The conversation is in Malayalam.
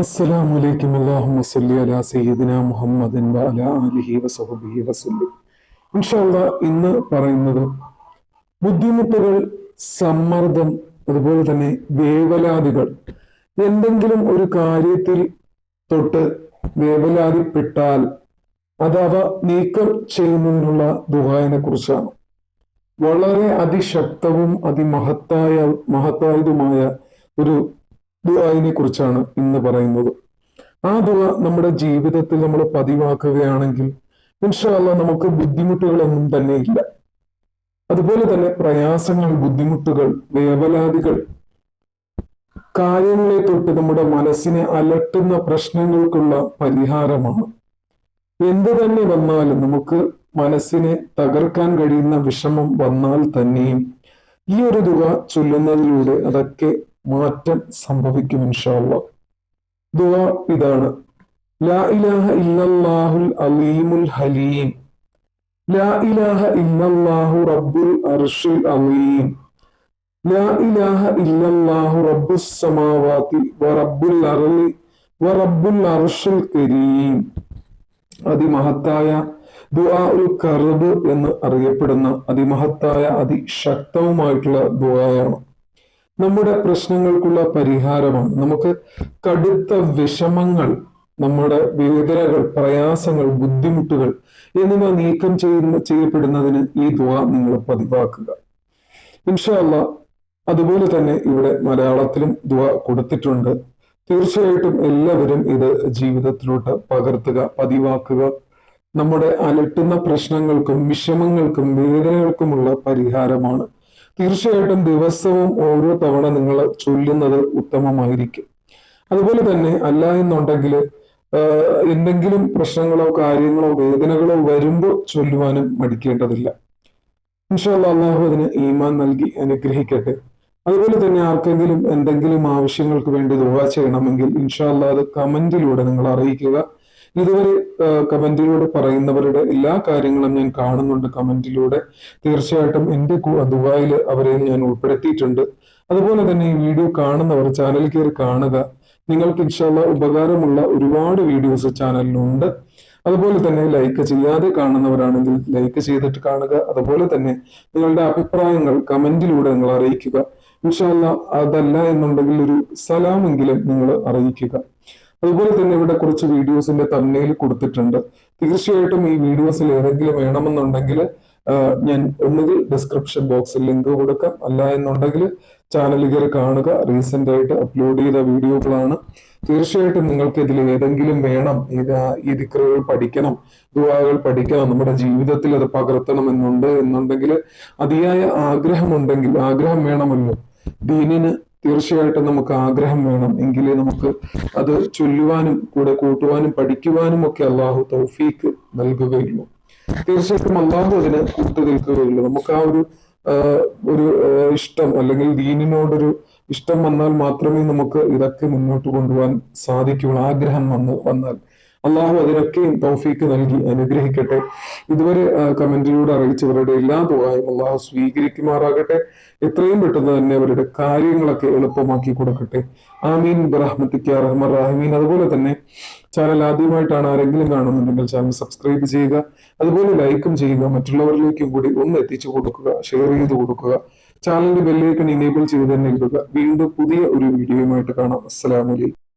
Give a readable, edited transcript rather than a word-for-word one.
അസ്സലാമലൈക്കും അല്ലാഹുമ്മ സ്വല്ലി അലാ സയ്യിദിന മുഹമ്മദിൻ വഅലാ ആലിഹി വസഹ്ബിഹി വസല്ലം. ഇൻഷാ അല്ലാഹ് ഇന്ന് പറയുന്നത് ബുദ്ധിമുട്ടുകൾ, സമ്മർദ്ദം, അതുപോലെ തന്നെ വേവലാതികൾ. എന്തെങ്കിലും ഒരു കാര്യത്തിൽ തൊട്ട് വേവലാതിപ്പെട്ടാൽ അതവ നീക്കം ചെയ്യുന്നതിനുള്ള ദുആനെ കുറിച്ചാണ്. വളരെ അതിശക്തവും മഹത്തായതുമായ ഒരു ദുആനെ കുറിച്ചാണ് ഇന്ന് പറയുന്നത്. ആ ദുആ നമ്മുടെ ജീവിതത്തിൽ നമ്മൾ പതിവാക്കുകയാണെങ്കിൽ ഇൻഷാ അല്ലാഹ് നമുക്ക് ബുദ്ധിമുട്ടുകളൊന്നും തന്നെ ഇല്ല. അതുപോലെ തന്നെ പ്രയാസങ്ങൾ, ബുദ്ധിമുട്ടുകൾ, വേവലാതികൾ, കാര്യങ്ങളെ തൊട്ട് നമ്മുടെ മനസ്സിനെ അലട്ടുന്ന പ്രശ്നങ്ങൾക്കുള്ള പരിഹാരമാണ്. എന്ത് തന്നെ വന്നാലും, നമുക്ക് മനസ്സിനെ തകർക്കാൻ കഴിയുന്ന വിഷമം വന്നാൽ തന്നെയും ഈ ഒരു ദുആ ചൊല്ലുന്നതിലൂടെ അതൊക്കെ മാറ്റം സംഭവിക്കും ഇൻഷാ അല്ലാഹ്. ദുആ ഇതാണ്: ലാ ഇലാഹ ഇല്ലല്ലാഹുൽ അലീമുൽ ഹലീം, ലാ ഇലാഹ ഇല്ലല്ലാഹു റബ്ബുൽ അർശിൽ അലീം, ലാ ഇലാഹ ഇല്ലല്ലാഹു റബ്ബുസ് സമാവാതി വറബ്ബുൽ അർളി വറബ്ബുൽ അർശിൽ കരീം. അതിമഹത്തായ ദുആഉൽ കർബ് എന്ന് അറിയപ്പെടുന്ന അതിമഹത്തായ അതിശക്തവുമായിട്ടുള്ള ദുആയാണ്. നമ്മുടെ പ്രശ്നങ്ങൾക്കുള്ള പരിഹാരമാണ്. നമുക്ക് കടുത്ത വിഷമങ്ങൾ, നമ്മുടെ വേദനകൾ, പ്രയാസങ്ങൾ, ബുദ്ധിമുട്ടുകൾ എന്നിവ നീക്കം ചെയ്യപ്പെടുന്നതിന് ഈ ദുആ നിങ്ങൾ പതിവാക്കുക ഇൻഷാ അല്ലാഹ്. അതുപോലെ തന്നെ ഇവിടെ മലയാളത്തിലും ദുആ കൊടുത്തിട്ടുണ്ട്. തീർച്ചയായിട്ടും എല്ലാവരും ഇത് ജീവിതത്തിലോട്ട് പകർത്തുക, പതിവാക്കുക. നമ്മുടെ അലട്ടുന്ന പ്രശ്നങ്ങൾക്കും വിഷമങ്ങൾക്കും വേദനകൾക്കുമുള്ള പരിഹാരമാണ്. തീർച്ചയായിട്ടും ദിവസവും ഓരോ തവണ നിങ്ങൾ ചൊല്ലുന്നത് ഉത്തമമായിരിക്കും. അതുപോലെ തന്നെ അല്ല എന്നുണ്ടെങ്കിൽ എന്തെങ്കിലും പ്രശ്നങ്ങളോ കാര്യങ്ങളോ വേദനകളോ വരുമ്പോൾ ചൊല്ലുവാനും മടിക്കേണ്ടതില്ല. ഇൻഷാ അല്ലാഹ് അള്ളാഹു അതിന് ഈമാൻ നൽകി അനുഗ്രഹിക്കട്ടെ. അതുപോലെ തന്നെ ആർക്കെങ്കിലും എന്തെങ്കിലും ആവശ്യങ്ങൾക്ക് വേണ്ടി ദുആ ചെയ്യണമെങ്കിൽ ഇൻഷാ അല്ലാഹ് അത് കമന്റിലൂടെ നിങ്ങൾ അറിയിക്കുക. ഇതുവരെ കമന്റിലൂടെ പറയുന്നവരുടെ എല്ലാ കാര്യങ്ങളും ഞാൻ കാണുന്നുണ്ട് കമന്റിലൂടെ. തീർച്ചയായിട്ടും എന്റെ ദുആയിൽ അവരെ ഞാൻ ഉൾപ്പെടുത്തിയിട്ടുണ്ട്. അതുപോലെ തന്നെ ഈ വീഡിയോ കാണുന്നവർ ചാനൽ കയറി കാണുക. നിങ്ങൾക്ക് ഇൻഷാ അല്ലാഹ് ഉപകാരമുള്ള ഒരുപാട് വീഡിയോസ് ചാനലിലുണ്ട്. അതുപോലെ തന്നെ ലൈക്ക് ചെയ്യാതെ കാണുന്നവരാണെങ്കിൽ ലൈക്ക് ചെയ്തിട്ട് കാണുക. അതുപോലെ തന്നെ നിങ്ങളുടെ അഭിപ്രായങ്ങൾ കമന്റിലൂടെ നിങ്ങൾ അറിയിക്കുക. ഇൻഷാ അല്ലാഹ് അതല്ല എന്നുണ്ടെങ്കിൽ ഒരു സലാമെങ്കിലും നിങ്ങൾ അറിയിക്കുക. അതുപോലെ തന്നെ ഇവിടെ കുറച്ച് വീഡിയോസിന്റെ തമ്മിൽ കൊടുത്തിട്ടുണ്ട്. തീർച്ചയായിട്ടും ഈ വീഡിയോസിൽ ഏതെങ്കിലും വേണമെന്നുണ്ടെങ്കിൽ ഞാൻ ഒന്നുകിൽ ഡിസ്ക്രിപ്ഷൻ ബോക്സിൽ ലിങ്ക് കൊടുക്കാം, അല്ല എന്നുണ്ടെങ്കിൽ ചാനൽ കയറി കാണുക. റീസെന്റ് ആയിട്ട് അപ്ലോഡ് ചെയ്ത വീഡിയോകളാണ്. തീർച്ചയായിട്ടും നിങ്ങൾക്ക് ഇതിൽ ഏതെങ്കിലും വേണം, ഈ ദിക്റുകൾ പഠിക്കണം, ദുആകൾ പഠിക്കണം, നമ്മുടെ ജീവിതത്തിൽ അത് പകർത്തണം എന്നുണ്ടെങ്കിൽ അതിയായ ആഗ്രഹമുണ്ടെങ്കിൽ, ആഗ്രഹം വേണമല്ലോ ദീനിന്, തീർച്ചയായിട്ടും നമുക്ക് ആഗ്രഹം വേണം. എങ്കിലേ നമുക്ക് അത് ചൊല്ലുവാനും കൂടെ കൂട്ടുവാനും പഠിക്കുവാനും ഒക്കെ അള്ളാഹു തൗഫീക്ക് നൽകുകയുള്ളൂ. തീർച്ചയായിട്ടും അള്ളാഹു അതിന് കൂട്ടു നിൽക്കുകയുള്ളൂ. നമുക്ക് ആ ഒരു ഇഷ്ടം, അല്ലെങ്കിൽ ദീനിനോടൊരു ഇഷ്ടം വന്നാൽ മാത്രമേ നമുക്ക് ഇതൊക്കെ മുന്നോട്ട് കൊണ്ടുപോകാൻ സാധിക്കുകയുള്ളൂ. ആഗ്രഹം വന്നാൽ അള്ളാഹു അതിനൊക്കെയും തൗഫീക്ക് നൽകി അനുഗ്രഹിക്കട്ടെ. ഇതുവരെ കമന്റിലൂടെ അറിയിച്ചവരുടെ എല്ലാ ദുആയും അള്ളാഹു സ്വീകരിക്കുമാറാകട്ടെ. എത്രയും പെട്ടെന്ന് തന്നെ അവരുടെ കാര്യങ്ങളൊക്കെ എളുപ്പമാക്കി കൊടുക്കട്ടെ. ആമീൻ ബിറഹ്മതിക യാ അർഹമർ റഹീമീൻ. അതുപോലെ തന്നെ ചാനൽ ആദ്യമായിട്ടാണ് ആരെങ്കിലും കാണുന്നുണ്ടെങ്കിൽ ചാനൽ സബ്സ്ക്രൈബ് ചെയ്യുക. അതുപോലെ ലൈക്കും ചെയ്യുക. മറ്റുള്ളവരിലേക്കും കൂടി ഒന്ന് എത്തിച്ചു കൊടുക്കുക, ഷെയർ ചെയ്ത് കൊടുക്കുക. ചാനലിന്റെ ബെല്ലൈക്കൺ ഇനേബിൾ ചെയ്ത് തന്നെ ഇടുക. വീണ്ടും പുതിയ ഒരു വീഡിയോയുമായിട്ട് കാണാം. അസ്സലാമു അലൈക്കും.